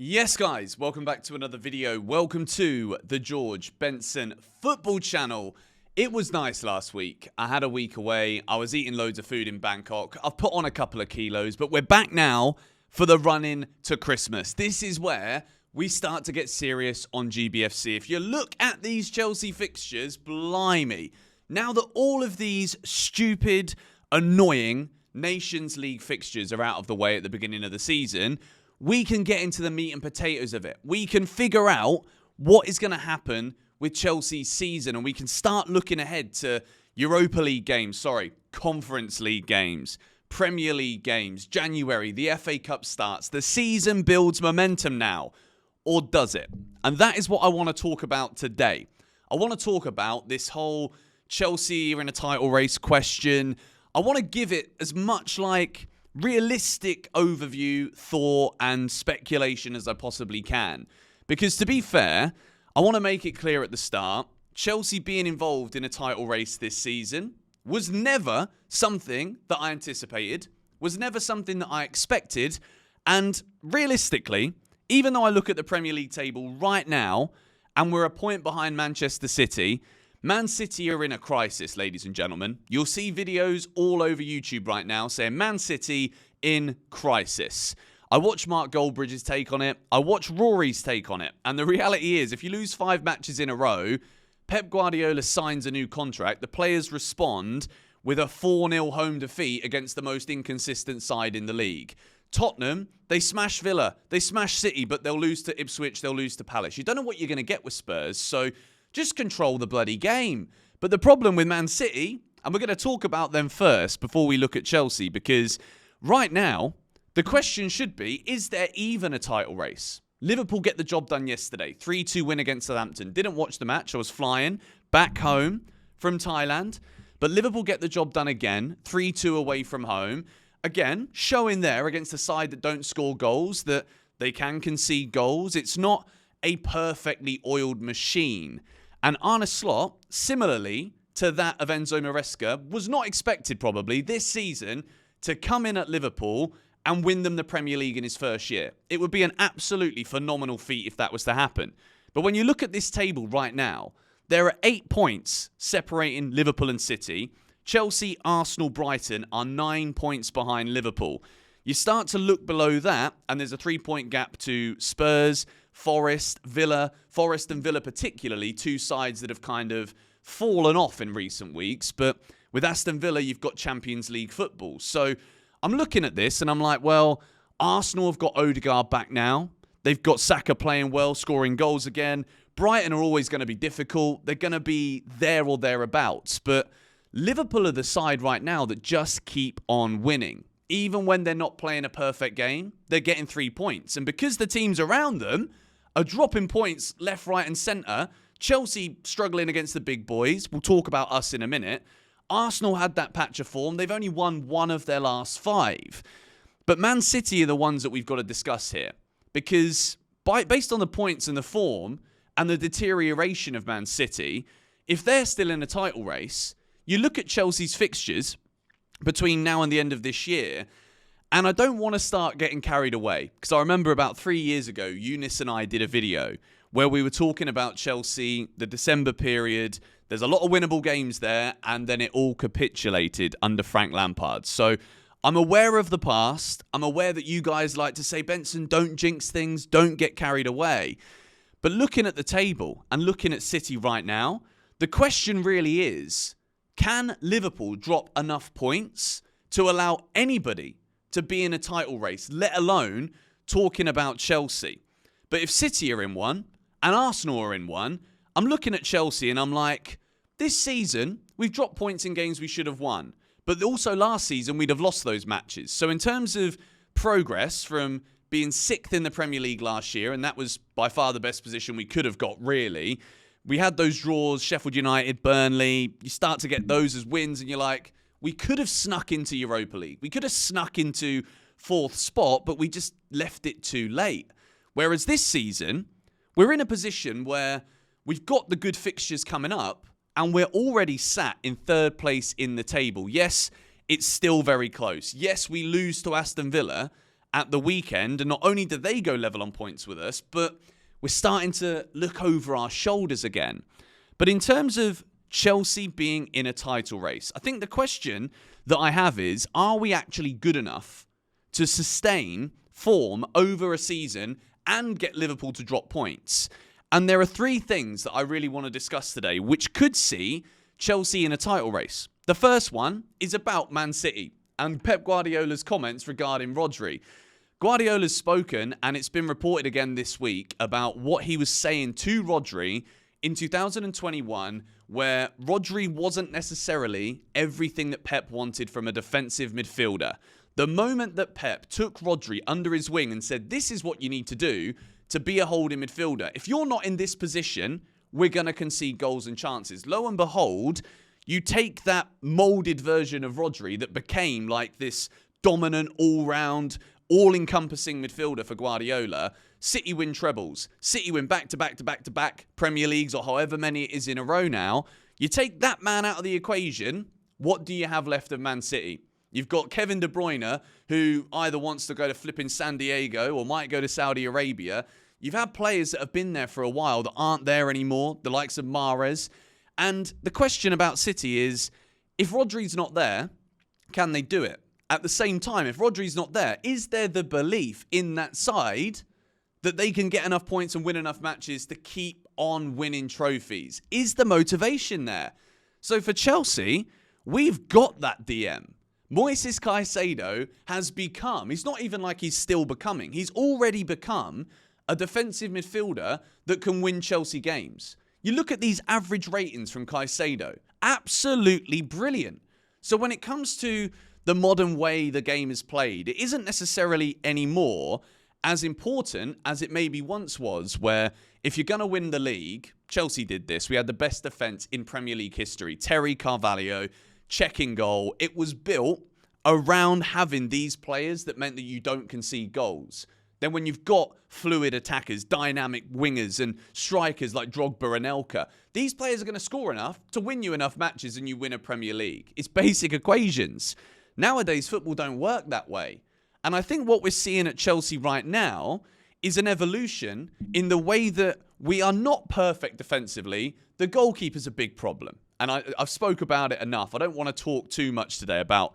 Yes, guys, welcome back to another video. Welcome to the George Benson football channel. It was nice last week. I had a week away. I was eating loads of food in Bangkok. I've put on a couple of kilos, but we're back now for the run-in to Christmas. This is where we start to get serious on GBFC. If you look at these Chelsea fixtures, blimey. Now that all of these stupid, annoying Nations League fixtures are out of the way at the beginning of the season, we can get into the meat and potatoes of it. We can figure out what is going to happen with Chelsea's season, and we can start looking ahead to Europa League games, Conference League games, Premier League games, January, the FA Cup starts. The season builds momentum now, or does it? And that is what I want to talk about today. I want to talk about this whole Chelsea are in a title race question. I want to give it as much like realistic overview, thought, and speculation as I possibly can. Because to be fair, I want to make it clear at the start, Chelsea being involved in a title race this season was never something that I anticipated, was never something that I expected, and realistically, even though I look at the Premier League table right now, and we're a point behind Manchester City, Man City are in a crisis, ladies and gentlemen. You'll see videos all over YouTube right now saying Man City in crisis. I watch Mark Goldbridge's take on it. I watch Rory's take on it. And the reality is, if you lose 5 matches in a row, Pep Guardiola signs a new contract. The players respond with a 4-0 home defeat against the most inconsistent side in the league. Tottenham, they smash Villa. They smash City, but they'll lose to Ipswich. They'll lose to Palace. You don't know what you're going to get with Spurs, so just control the bloody game. But the problem with Man City, and we're going to talk about them first before we look at Chelsea, because right now, the question should be, is there even a title race? Liverpool get the job done yesterday. 3-2 win against Southampton. Didn't watch the match. I was flying back home from Thailand. But Liverpool get the job done again. 3-2 away from home. Again, showing there against a side that don't score goals, that they can concede goals. It's not a perfectly oiled machine. And Arne Slot, similarly to that of Enzo Maresca, was not expected probably this season to come in at Liverpool and win them the Premier League in his first year. It would be an absolutely phenomenal feat if that was to happen. But when you look at this table right now, there are 8 points separating Liverpool and City. Chelsea, Arsenal, Brighton are 9 points behind Liverpool. You start to look below that, and there's a 3-point gap to Spurs, Forest, Villa. Forest and Villa particularly, 2 sides that have kind of fallen off in recent weeks. But with Aston Villa, you've got Champions League football. So I'm looking at this and I'm like, well, Arsenal have got Odegaard back now. They've got Saka playing well, scoring goals again. Brighton are always going to be difficult. They're going to be there or thereabouts. But Liverpool are the side right now that just keep on winning. Even when they're not playing a perfect game, they're getting 3 points. And because the teams around them are dropping points left, right and centre, Chelsea struggling against the big boys. We'll talk about us in a minute. Arsenal had that patch of form. They've only won 1 of their last 5. But Man City are the ones that we've got to discuss here. Because based on the points and the form and the deterioration of Man City, if they're still in a title race, you look at Chelsea's fixtures between now and the end of this year, and I don't want to start getting carried away, because I remember about 3 years ago, Eunice and I did a video where we were talking about Chelsea, the December period. There's a lot of winnable games there, and then it all capitulated under Frank Lampard. So I'm aware of the past. I'm aware that you guys like to say, Benson, don't jinx things, don't get carried away. But looking at the table and looking at City right now, the question really is, can Liverpool drop enough points to allow anybody to be in a title race, let alone talking about Chelsea? But if City are in one and Arsenal are in one, I'm looking at Chelsea and I'm like, this season, we've dropped points in games we should have won. But also last season, we'd have lost those matches. So in terms of progress from being 6th in the Premier League last year, and that was by far the best position we could have got, really. We had those draws, Sheffield United, Burnley. You start to get those as wins and you're like, we could have snuck into Europa League. We could have snuck into 4th spot, but we just left it too late. Whereas this season, we're in a position where we've got the good fixtures coming up and we're already sat in 3rd place in the table. Yes, it's still very close. Yes, we lose to Aston Villa at the weekend. And not only did they go level on points with us, but we're starting to look over our shoulders again. But in terms of Chelsea being in a title race, I think the question that I have is, are we actually good enough to sustain form over a season and get Liverpool to drop points? And there are three things that I really want to discuss today, which could see Chelsea in a title race. The first one is about Man City and Pep Guardiola's comments regarding Rodri. Guardiola's spoken, and it's been reported again this week, about what he was saying to Rodri in 2021, where Rodri wasn't necessarily everything that Pep wanted from a defensive midfielder. The moment that Pep took Rodri under his wing and said, this is what you need to do to be a holding midfielder. If you're not in this position, we're going to concede goals and chances. Lo and behold, you take that moulded version of Rodri that became like this dominant, all-round, all-encompassing midfielder for Guardiola. City win trebles. City win back-to-back Premier Leagues, or however many it is in a row now. You take that man out of the equation, what do you have left of Man City? You've got Kevin De Bruyne, who either wants to go to flipping San Diego or might go to Saudi Arabia. You've had players that have been there for a while that aren't there anymore, the likes of Mahrez. And the question about City is, if Rodri's not there, can they do it? At the same time, if Rodri's not there, is there the belief in that side that they can get enough points and win enough matches to keep on winning trophies? Is the motivation there? So for Chelsea, we've got that DM. Moises Caicedo has become, he's not even like he's still becoming, he's already become a defensive midfielder that can win Chelsea games. You look at these average ratings from Caicedo, absolutely brilliant. So when it comes to the modern way the game is played, it isn't necessarily anymore as important as it maybe once was, where if you're going to win the league, Chelsea did this. We had the best defence in Premier League history. Terry Carvalho, checking goal. It was built around having these players that meant that you don't concede goals. Then when you've got fluid attackers, dynamic wingers and strikers like Drogba and Elka, these players are going to score enough to win you enough matches and you win a Premier League. It's basic equations. Nowadays, football don't work that way. And I think what we're seeing at Chelsea right now is an evolution in the way that we are not perfect defensively. The goalkeeper's a big problem. And I've spoke about it enough. I don't want to talk too much today about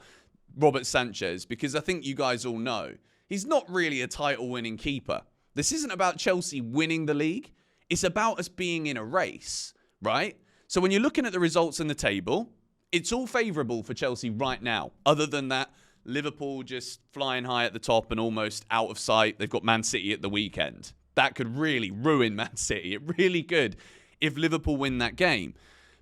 Robert Sanchez because I think you guys all know he's not really a title-winning keeper. This isn't about Chelsea winning the league. It's about us being in a race, right? So when you're looking at the results in the table, it's all favourable for Chelsea right now. Other than that, Liverpool just flying high at the top and almost out of sight. They've got Man City at the weekend. That could really ruin Man City. It really could if Liverpool win that game.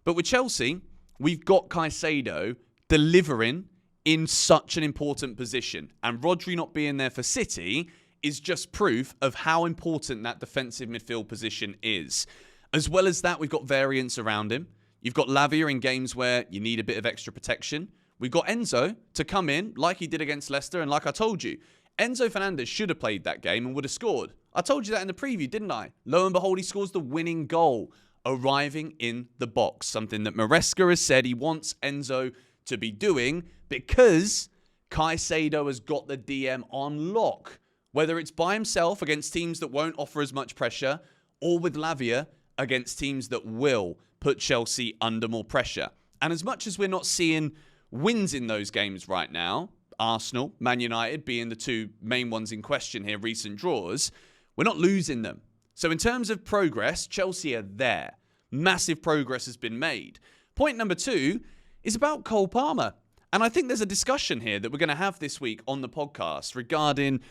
But with Chelsea, we've got Caicedo delivering in such an important position. And Rodri not being there for City is just proof of how important that defensive midfield position is. As well as that, we've got variance around him. You've got Lavia in games where you need a bit of extra protection. We've got Enzo to come in like he did against Leicester. And like I told you, Enzo Fernandez should have played that game and would have scored. I told you that in the preview, didn't I? Lo and behold, he scores the winning goal, arriving in the box. Something that Maresca has said he wants Enzo to be doing because Caicedo has got the DM on lock. Whether it's by himself against teams that won't offer as much pressure or with Lavia against teams that will put Chelsea under more pressure. And as much as we're not seeing wins in those games right now, Arsenal, Man United being the two main ones in question here, recent draws, we're not losing them. So in terms of progress, Chelsea are there. Massive progress has been made. Point number 2 is about Cole Palmer. And I think there's a discussion here that we're going to have this week on the podcast regarding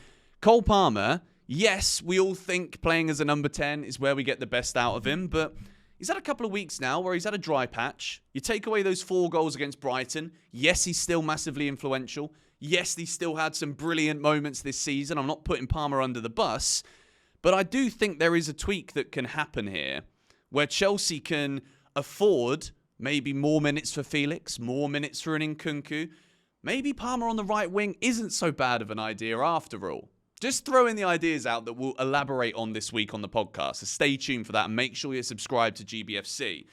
Cole Palmer. Yes, we all think playing as a number 10 is where we get the best out of him, but he's had a couple of weeks now where he's had a dry patch. You take away those 4 goals against Brighton. Yes, he's still massively influential. Yes, he still had some brilliant moments this season. I'm not putting Palmer under the bus, but I do think there is a tweak that can happen here where Chelsea can afford maybe more minutes for Felix, more minutes for an Nkunku. Maybe Palmer on the right wing isn't so bad of an idea after all. Just throwing the ideas out that we'll elaborate on this week on the podcast. So stay tuned for that and make sure you're subscribed to GBFC.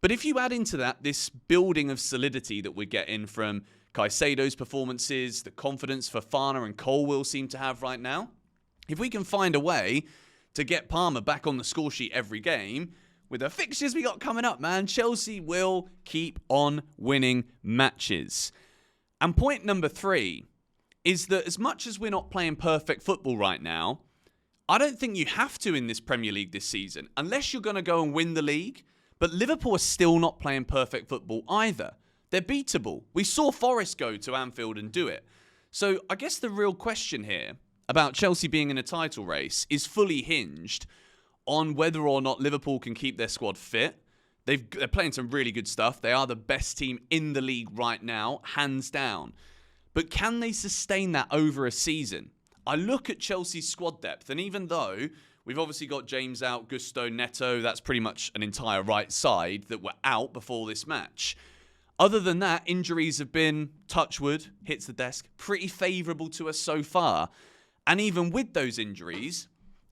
But if you add into that this building of solidity that we're getting from Caicedo's performances, the confidence Fofana and Colwill seem to have right now. If we can find a way to get Palmer back on the score sheet every game, with the fixtures we got coming up, man, Chelsea will keep on winning matches. And point number 3 is that as much as we're not playing perfect football right now, I don't think you have to in this Premier League this season, unless you're going to go and win the league. But Liverpool are still not playing perfect football either. They're beatable. We saw Forest go to Anfield and do it. So I guess the real question here about Chelsea being in a title race is fully hinged on whether or not Liverpool can keep their squad fit. They're playing some really good stuff. They are the best team in the league right now, hands down. But can they sustain that over a season? I look at Chelsea's squad depth, and even though we've obviously got James out, Gusto, Neto, that's pretty much an entire right side that were out before this match. Other than that, injuries have been, touch wood, hits the desk, pretty favourable to us so far. And even with those injuries,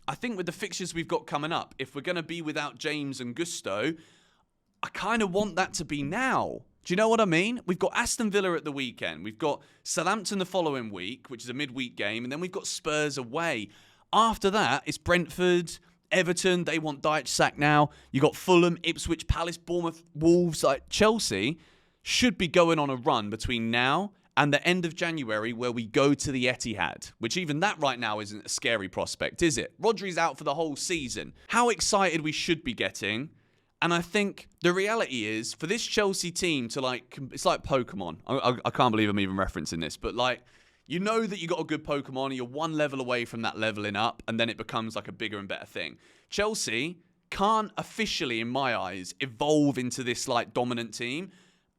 I think with the fixtures we've got coming up, if we're going to be without James and Gusto, I kind of want that to be now. Do you know what I mean? We've got Aston Villa at the weekend. We've got Southampton the following week, which is a midweek game. And then we've got Spurs away. After that, it's Brentford, Everton. They want Dyche sacked now. You've got Fulham, Ipswich, Palace, Bournemouth, Wolves. Like Chelsea should be going on a run between now and the end of January where we go to the Etihad, which even that right now isn't a scary prospect, is it? Rodri's out for the whole season. How excited we should be getting. And I think the reality is, for this Chelsea team to it's like Pokemon. I can't believe I'm even referencing this, but you know that you got a good Pokemon and you're one level away from that leveling up, and then it becomes like a bigger and better thing. Chelsea can't officially, in my eyes, evolve into this dominant team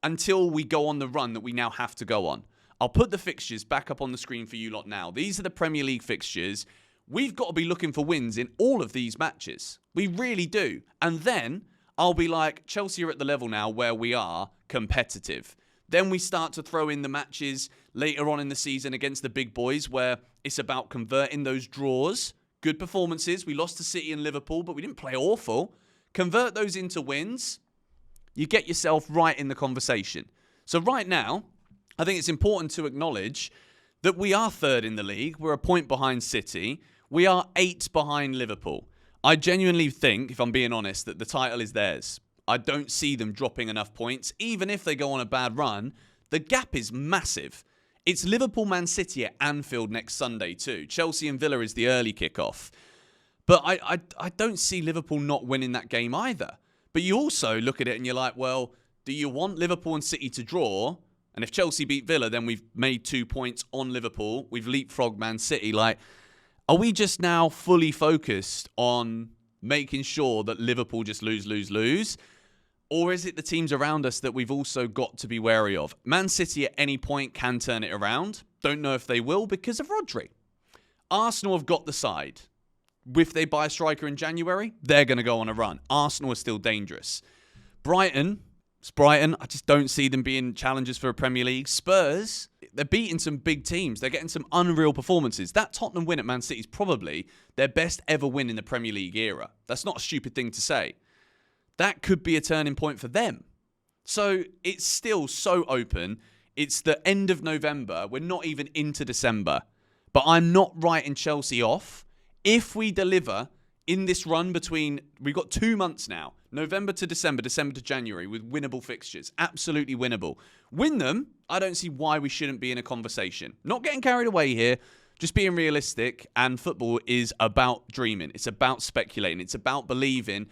until we go on the run that we now have to go on. I'll put the fixtures back up on the screen for you lot now. These are the Premier League fixtures. We've got to be looking for wins in all of these matches. We really do. And then I'll be like, Chelsea are at the level now where we are competitive. Then we start to throw in the matches later on in the season against the big boys where it's about converting those draws. Good performances. We lost to City and Liverpool, but we didn't play awful. Convert those into wins. You get yourself right in the conversation. So right now, I think it's important to acknowledge that we are third in the league. We're a point behind City. We are 8 behind Liverpool. I genuinely think, if I'm being honest, that the title is theirs. I don't see them dropping enough points. Even if they go on a bad run, the gap is massive. It's Liverpool, Man City at Anfield next Sunday too. Chelsea and Villa is the early kickoff. But I don't see Liverpool not winning that game either. But you also look at it and you're like, well, do you want Liverpool and City to draw? And if Chelsea beat Villa, then we've made 2 points on Liverpool. We've leapfrogged Man City. Are we just now fully focused on making sure that Liverpool just lose? Or is it the teams around us that we've also got to be wary of? Man City at any point can turn it around. Don't know if they will because of Rodri. Arsenal have got the side. If they buy a striker in January, they're going to go on a run. Arsenal are still dangerous. Brighton, I just don't see them being challengers for a Premier League. Spurs, they're beating some big teams. They're getting some unreal performances. That Tottenham win at Man City is probably their best ever win in the Premier League era. That's not a stupid thing to say. That could be a turning point for them. So it's still so open. It's the end of November. We're not even into December. But I'm not writing Chelsea off. If we deliver in this run between, we've got 2 months now, November to December, December to January, with winnable fixtures. Absolutely winnable. Win them, I don't see why we shouldn't be in a conversation. Not getting carried away here, just being realistic. And football is about dreaming. It's about speculating. It's about believing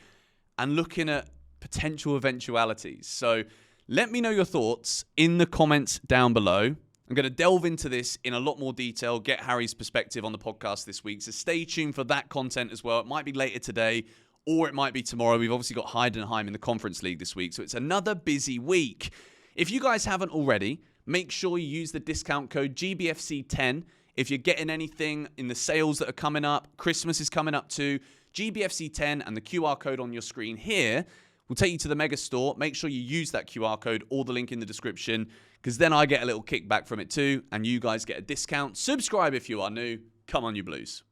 and looking at potential eventualities. So let me know your thoughts in the comments down below. I'm going to delve into this in a lot more detail, get Harry's perspective on the podcast this week. So stay tuned for that content as well. It might be later today or it might be tomorrow. We've obviously got Heidenheim in the Conference League this week. So it's another busy week. If you guys haven't already, make sure you use the discount code GBFC10. If you're getting anything in the sales that are coming up, Christmas is coming up too, GBFC10 and the QR code on your screen here will take you to the Mega Store. Make sure you use that QR code or the link in the description, because then I get a little kickback from it too, and you guys get a discount. Subscribe if you are new. Come on, you Blues.